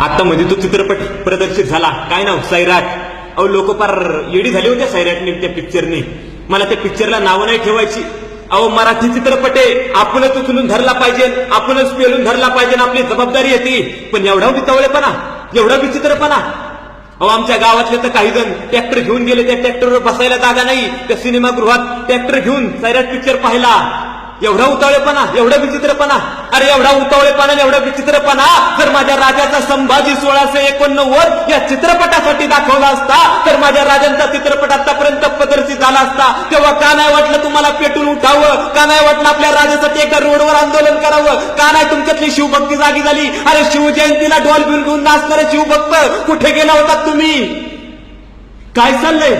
आता मध्ये तो चित्रपट प्रदर्शित झाला, काय नाव, सैराट. अहो लोक फार येडी झाली होत्या सैराटने, त्या पिक्चरने. मला त्या पिक्चरला नावं नाही ठेवायची. अहो मराठी चित्रपट आहे, आपणच उचलून धरला पाहिजे, आपणच पेलून धरला पाहिजे, आपली जबाबदारी येते. पण एवढा वितवळेपणा, एवढा विचित्रपणा. अहो आमच्या गावातले तर काही जण ट्रॅक्टर घेऊन गेले, त्या ट्रॅक्टरवर बसायला जागा नाही, त्या सिनेमागृहात ट्रॅक्टर घेऊन सैराट पिक्चर पाहिला. एवढा उतावळेपणा, एवढा विचित्रपणा. अरे एवढा उतावळेपणा, एवढा विचित्रपणा जर माझ्या राजाचा संभाजी 1689 या चित्रपटासाठी दाखवला असता, तर माझ्या राजांचा चित्रपट आतापर्यंत प्रदर्शित झाला असता. तेव्हा का नाही वाटलं तुम्हाला पेटून उठावं? का नाही वाटलं आपल्या राजासाठी एका रोडवर आंदोलन करावं? का नाही तुमच्यातली शिवभक्ती जागी झाली? अरे शिवजयंतीला ढोल बिलगून नाचणारे शिवभक्त कुठे गेला होता तुम्ही? काय चाललंय?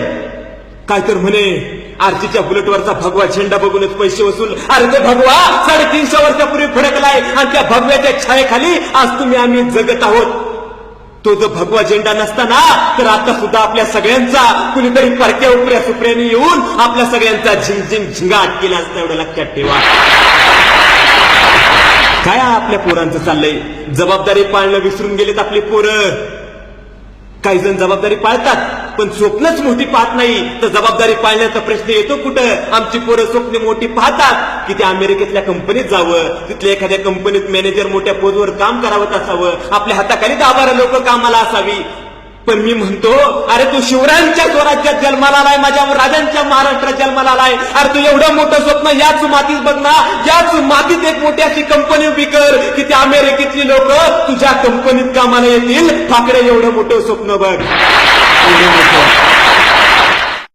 काय तर म्हणे आरतीच्या बुलेटवरचा भगवा झेंडा बघूनच पैसे वसूल. अरे ते भगवा 350 वर्षापूर्वी फडकलाय आणि त्या भगव्याच्या छायेखाली आज तुम्ही आम्ही जगत आहोत. तो जो भगवा झेंडा नसताना तर आता सुद्धा आपल्या सगळ्यांचा कुणीतरी परक्या उपऱ्या सुप्र्याने येऊन आपल्या सगळ्यांचा झिंग झिंगाट केला असता, एवढं लक्षात ठेवा. काय आपल्या पोरांचं चाललंय? जबाबदारी पाळणं विसरून गेलेत आपली पोरं. काही जण जबाबदारी पाळतात पण स्वप्नच मोठी पाहत नाही, तर जबाबदारी पाळण्याचा प्रश्न येतो कुठं? आमची पोरं स्वप्न मोठी पाहतात की ते अमेरिकेतल्या कंपनीत जावं, तिथल्या एखाद्या कंपनीत मॅनेजर मोठ्या पदवर काम करावं असावं, आपल्या हाताखाली 10-12 लोक कामाला असावी. पण मी म्हणतो, अरे तू शिवरायांच्या स्वराज्यात जन्माला आलाय, माझ्या राजांच्या महाराष्ट्रात जन्माला आलाय. अरे तू एवढं मोठं स्वप्न याच मातीत बघ ना, याच मातीत एक मोठी अशी कंपनी उभी कर की त्या अमेरिकेतली लोक तुझ्या कंपनीत कामाला येतील. ठाकरे एवढं मोठं स्वप्न बघ.